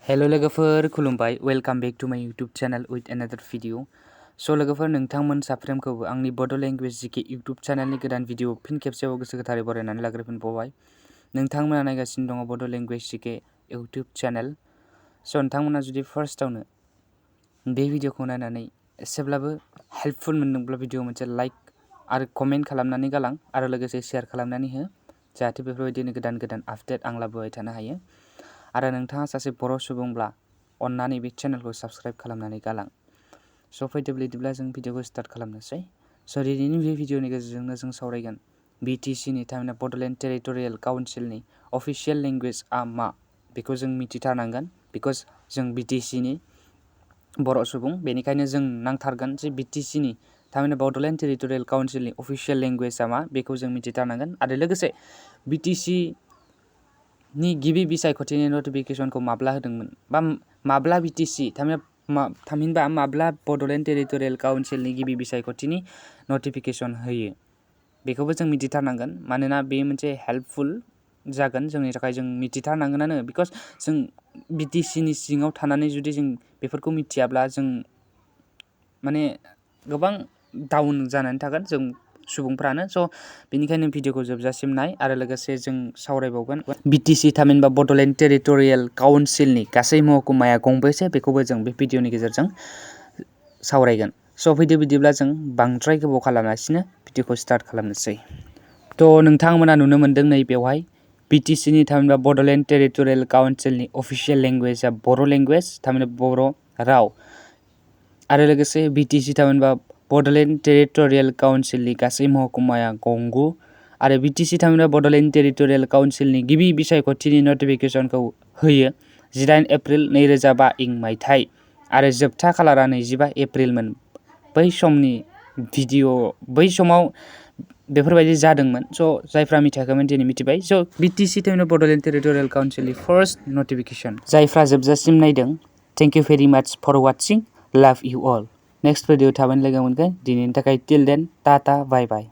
Hello लोगोफोर खुलुमबाय welcome back to माय YouTube channel with another video स' लोगोफोर नोंथांमोन साफ्रोमखौबो आंनि बड' लेंगुवेज जिके यूट्यूब चैनलनि गोदान भिडिअ फिन खेबसेबाव गोसो गोथारै बरायनानै लाग्रोफिनबावबाय। नोंथांमोना नायगासिनो दङ बड' लेंगुवेज जिके यूट्यूब चैनल। स' नोंथांमोना जुदि फार्स्टआवनो बे भिडिअखौ नायनानै एसेब्लाबो हेल्पफुल मोनदोंब्ला भिडिअ मोनसे लाइक आरो कमेन्ट खालामनानै गालां आरो लोगोसे शेयार खालामनानै हो जाहाथे बेफोरबायदिनो गोदान गोदान आपडेट आं लाबोबाय थानो हायो। आरो नोंथाङा सासे बर' सुबुंब्ला अन्नानै बे चेनेलखौ साबस्क्राइब खालामनानै गालां। स' फैदो बिदिब्ला जों भिडिअखौ स्टार्ट खालामनोसै। स' दिनैनि बे भिडिअनि गेजेरजोंनो जों सावरायगोन B.T.C नि थारमाने बड'लेण्ड टेरिट'रियेल काउन्सिलनि अफिसियेल लेंगुवेजआ मा बेखौ जों मिथिथारनांगोन बिकज जों B.T.C नि बर' सुबुं बेनिखायनो जों नांथारगोन जे B.T.C नि थारमाने बड'लेण्ड टेरिट'रियेल काउन्सिलनि अफिसियेल लेंगुवेजआ मा बेखौ जों मिथिथारनांगोन आरो लोगोसे B.T.C नि गिबि बिसायख'थिनि नटिफिकेसनखौ माब्ला होदोंमोन बा माब्ला B.T.C थामहिनबा माब्ला बड'लेण्ड टेरिट'रियेल काउन्सिलनि गिबि बिसायख'थिनि नटिफिकेसन होयो बेखौबो जों मिथिथारनांगोन मानोना बे मोनसे हेल्पफुल जागोन जोंनि थाखाय जों मिथिथारनांगोनानो बिकज जों B.T.C नि सिङाव थानानै जुदि जों बेफोरखौ मिथियाब्ला जों माने गोबां डाउन जानानै थागोन जों सुबुंफ्रानो। स' बेनिखायनो भिडिअखौ जोबजासिम नाय आरो लोगोसे जों सावरायबावगोन B.T.C थामहिनबा बड'लेण्ड टेरिट'रियेल काउन्सिलनि गासै महकुमाया गंबेसे बेखौबो जों बे भिडिअनि गेजेरजों सावरायगोन। स' फैदो बिदिब्ला जों बांद्राय गोबाव खालामालासिनो भिडिअखौ स्टार्ट खालामनोसै। थ' नोंथांमोना नुनो मोन्दों नै बेवहाय B.T.C नि थामहिनबा बड'लेण्ड टेरिट'रियेल काउन्सिलनि अफिसियेल लेंगुवेजआ बर' लेंगुवेज थारमाने बर' राव आरो लोगोसे B.T.C थामहिनबा बड'लेण्ड टेरिट'रियेल काउन्सिलनि गासै महकुमाया गंगु आरो B.T.C थामहिनबा बड'लेण्ड टेरिट'रियेल काउन्सिलनि गिबि बिसायख'थिनि नटिफिकेसनखौ होयो 18 एप्रिल 2005 इं मायथाइ आरो जोबथा खालारा 25 एप्रिलमोन। बै समाव बेफोरबायदि जादोंमोन। स' जायफ्रा मिथियाखैमोन दिनै मिथिबाय। स' B.T.C थामहिनबा बड'लेण्ड टेरिट'रियेल काउन्सिलनि फार्स्ट नटिफिकेसन जायफ्रा जोबजासिम नायदों थेंक इउ भेरि माच फर वाचिं लाभ इउ अल। नेक्स्ट भिडिअ थाबैनो लोगो मोनगोन दिनैनि थाखाय टिल देन टाटा बाय बाय।